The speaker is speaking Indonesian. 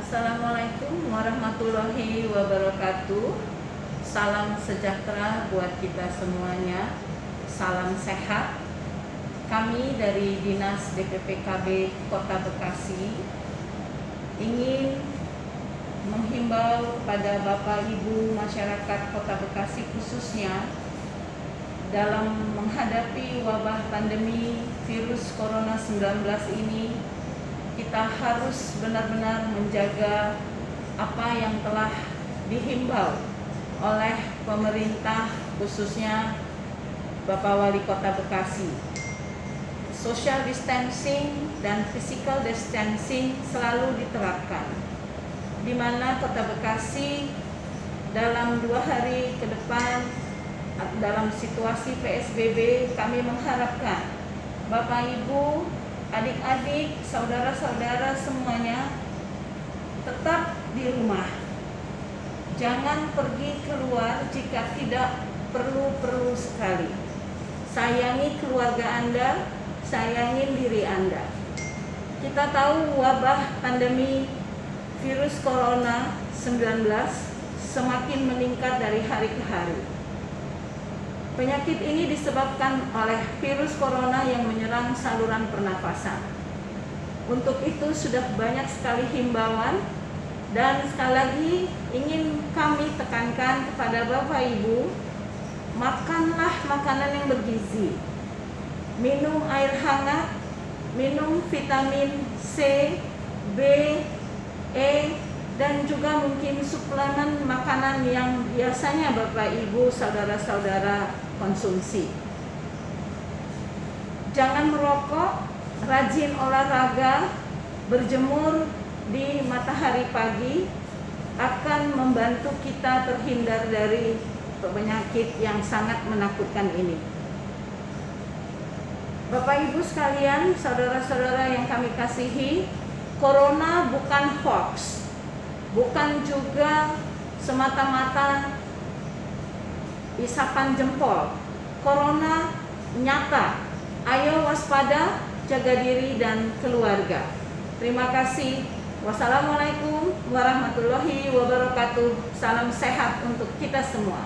Assalamualaikum warahmatullahi wabarakatuh. Salam sejahtera buat kita semuanya. Salam sehat. Kami dari Dinas DPPKB Kota Bekasi ingin menghimbau kepada Bapak Ibu masyarakat Kota Bekasi khususnya dalam menghadapi wabah pandemi virus Corona 19 ini. Kita harus benar-benar menjaga apa yang telah dihimbau oleh pemerintah, khususnya Bapak Wali Kota Bekasi. Social distancing dan physical distancing selalu diterapkan, di mana Kota Bekasi dalam 2 hari ke depan dalam situasi PSBB, kami mengharapkan Bapak Ibu, adik-adik, saudara-saudara semuanya tetap di rumah. Jangan pergi keluar jika tidak perlu sekali. Sayangi keluarga Anda, sayangi diri Anda. Kita tahu wabah pandemi virus Corona 19 semakin meningkat dari hari ke hari. Penyakit ini disebabkan oleh virus corona yang menyerang saluran pernafasan. Untuk itu sudah banyak sekali himbauan, dan sekali lagi ingin kami tekankan kepada Bapak Ibu, makanlah makanan yang bergizi, minum air hangat, minum vitamin C, B, E, dan juga mungkin suplemen makanan yang biasanya Bapak Ibu saudara-saudara konsumsi. Jangan merokok, rajin olahraga, berjemur di matahari pagi akan membantu kita terhindar dari penyakit yang sangat menakutkan ini. Bapak Ibu sekalian, saudara-saudara yang kami kasihi, corona bukan hoax, bukan juga semata-mata isapan jempol. Corona nyata. Ayo waspada, jaga diri dan keluarga. Terima kasih. Wassalamualaikum warahmatullahi wabarakatuh. Salam sehat untuk kita semua.